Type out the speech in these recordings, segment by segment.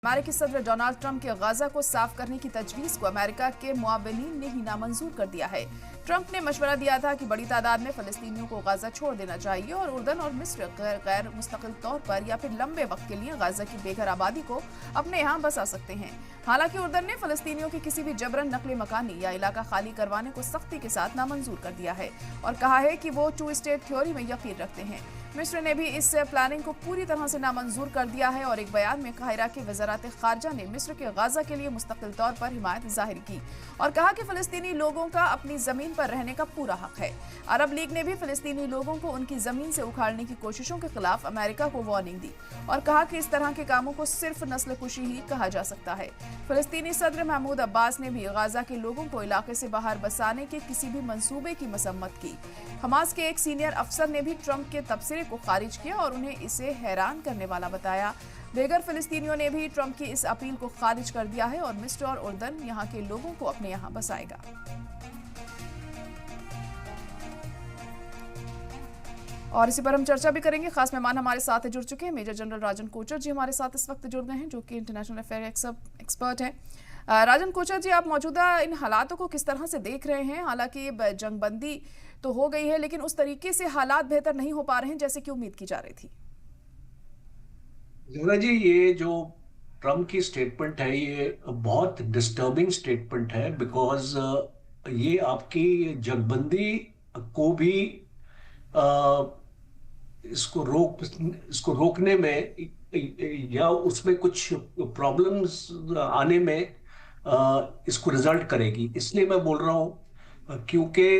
अमेरिकी सदर Donald Trump के गाजा को साफ करने की तजवीज को अमेरिका के मुआविनीन ने ही नामंजूर कर दिया है। ट्रंप ने मशवरा दिया था कि बड़ी तादाद में फलस्तीनियों को गाजा छोड़ देना चाहिए और उर्दन और मिस्र गैर मुस्तकिल तौर पर या फिर लंबे वक्त के लिए गाजा की बेघर आबादी को अपने यहाँ बसा सकते हैं। हालांकि उर्दन ने फलस्तीनियों की किसी भी जबरन नकले मकानी या इलाका खाली करवाने को सख्ती के साथ नामंजूर कर दिया है और कहा है कि वो टू स्टेट थ्योरी में यकीन रखते हैं। मिस्र ने भी इस प्लानिंग को पूरी तरह से नामंजूर कर दिया है और एक बयान में काहिरा की वजारत खारजा ने मिस्र के गाजा के लिए मुस्तकिल तौर पर हिमायत जाहिर की और कहा कि फलस्तीनी लोगों का अपनी जमीन पर रहने का पूरा हक है। अरब लीग ने भी फलस्तीनी लोगों को उनकी जमीन से उखाड़ने की कोशिशों के खिलाफ अमेरिका को वार्निंग दी और कहा कि इस तरह के कामों को सिर्फ नस्ल कुशी ही कहा जा सकता है। फलस्तीनी सदर महमूद अब्बास ने भी गाजा के लोगों को इलाके से बाहर बसाने के किसी भी मंसूबे की मसम्मत की। हमास के एक सीनियर अफसर ने भी ट्रंप के तबसरे को खारिज किया और उन्हें इसे हैरान करने वाला बताया। बेघर फिलिस्तीनियों ने भी ट्रंप की इस अपील को खारिज कर दिया है और मिस्र और उर्दन यहां के लोगों को अपने यहां बसाएगा। और इसी पर हम चर्चा भी करेंगे। खास मेहमान हमारे साथ जुड़ चुके हैं। मेजर जनरल राजन कोचर जी हमारे साथ इस वक्त जुड़ गए हैं, जो कि इंटरनेशनल अफेयर एक्सपर्ट हैं। राजन कोचर जी, आप मौजूदा इन हालातों को किस तरह से देख रहे हैं? हालांकि जंगबंदी तो हो गई है, लेकिन उस तरीके से हालात बेहतर नहीं हो पा रहे हैं जैसे कि उम्मीद की जा रही थी। जोरा जी, ये जो ट्रम्प की स्टेटमेंट है ये बहुत डिस्टर्बिंग स्टेटमेंट है, बिकॉज ये आपकी जगबंदी को भी अ, इसको रोकने में या उसमें कुछ प्रॉब्लम्स आने में इसको रिजल्ट करेगी। इसलिए मैं बोल रहा हूं क्योंकि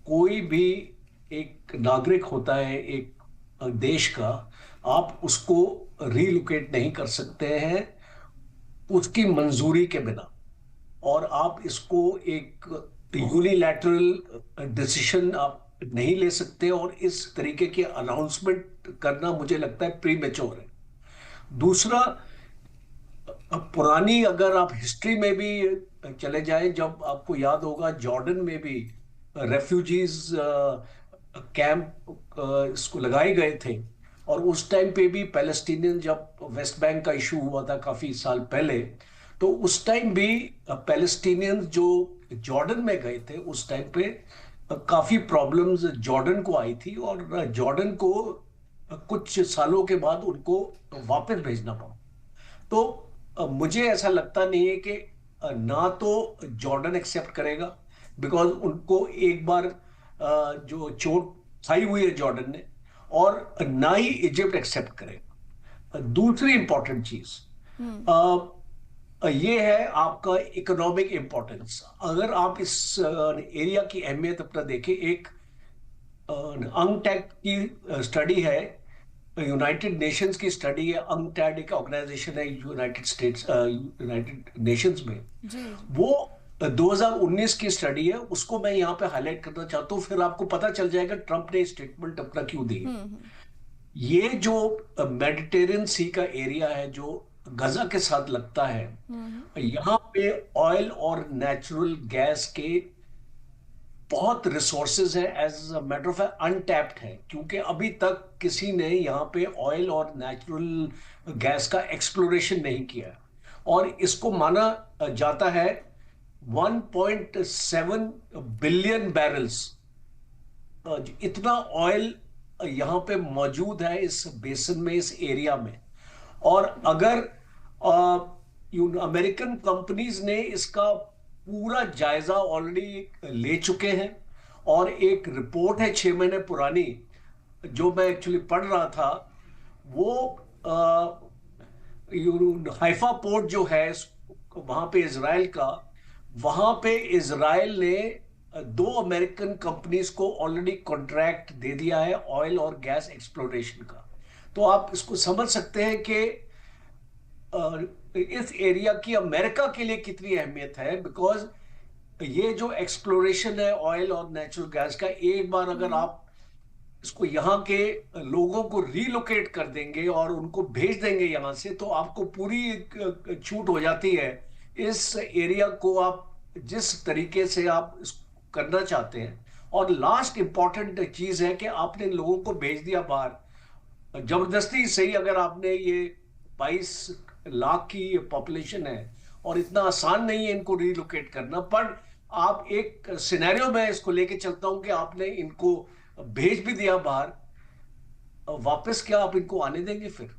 कोई भी एक नागरिक होता है एक देश का, आप उसको रीलोकेट नहीं कर सकते हैं उसकी मंजूरी के बिना, और आप इसको एक यूनिलैटरल डिसीजन आप नहीं ले सकते, और इस तरीके की अनाउंसमेंट करना मुझे लगता है प्रीमेच्योर है। दूसरा, पुरानी अगर आप हिस्ट्री में भी चले जाएं, जब आपको याद होगा जॉर्डन में भी रेफ्यूजीज कैंप इसको लगाए गए थे, और उस टाइम पे भी पैलेस्टीनियन, जब वेस्ट बैंक का इशू हुआ था काफी साल पहले, तो उस टाइम भी पैलेस्टीनियंस जो जॉर्डन में गए थे उस टाइम पे काफी प्रॉब्लम्स जॉर्डन को आई थी, और जॉर्डन को कुछ सालों के बाद उनको वापस भेजना पड़ा। तो मुझे ऐसा लगता नहीं है कि ना तो जॉर्डन एक्सेप्ट करेगा, बिकॉज उनको एक बार जो चोट खाई हुई है जॉर्डन ने, और ना ही इजिप्ट एक्सेप्ट करेगा। दूसरी इंपॉर्टेंट चीज ये है आपका इकोनॉमिक इंपॉर्टेंस। अगर आप इस एरिया की अहमियत अपना देखें, एक अंगटैक की स्टडी है, यूनाइटेड नेशंस की स्टडी है। अंगटैड एक ऑर्गेनाइजेशन है यूनाइटेड नेशंस में, जी। वो 2019 की स्टडी है। उसको मैं यहाँ पे हाईलाइट करना चाहता हूँ, फिर आपको पता चल जाएगा ट्रंप ने स्टेटमेंट अपना क्यों दी है। ये जो मेडिटेरियन सी का एरिया है जो गजा के साथ लगता है, यहाँ पे ऑयल और नेचुरल गैस के बहुत रिसोर्सेज है, as a matter of untapped है, क्योंकि अभी तक किसी ने यहाँ पे ऑयल और नेचुरल गैस का एक्सप्लोरेशन नहीं किया, और इसको माना जाता है 1.7 बिलियन बैरल्स इतना ऑयल यहाँ पे मौजूद है इस बेसन में, इस एरिया में। और अगर अमेरिकन कंपनीज ने इसका पूरा जायजा ऑलरेडी ले चुके हैं, और एक रिपोर्ट है 6 महीने पुरानी जो मैं एक्चुअली पढ़ रहा था, वो हाइफा पोर्ट जो है वहां पे इजराइल का, वहां पे इजराइल ने दो अमेरिकन कंपनीज को ऑलरेडी कॉन्ट्रैक्ट दे दिया है ऑयल और गैस एक्सप्लोरेशन का। तो आप इसको समझ सकते हैं कि इस एरिया की अमेरिका के लिए कितनी अहमियत है, बिकॉज ये जो एक्सप्लोरेशन है ऑयल और नेचुरल गैस का, एक बार अगर आप इसको यहाँ के लोगों को रीलोकेट कर देंगे और उनको भेज देंगे यहाँ से, तो आपको पूरी छूट हो जाती है। इस एरिया को आप जिस तरीके से आप करना चाहते हैं। और लास्ट इंपॉर्टेंट चीज है कि आपने लोगों को भेज दिया बाहर जबरदस्ती सही, अगर आपने ये 22 लाख की पॉपुलेशन है, और इतना आसान नहीं है इनको रिलोकेट करना। पर आप एक सिनेरियो में इसको लेके चलता हूं कि आपने इनको भेज भी दिया बाहर, वापस क्या आप इनको आने देंगे फिर?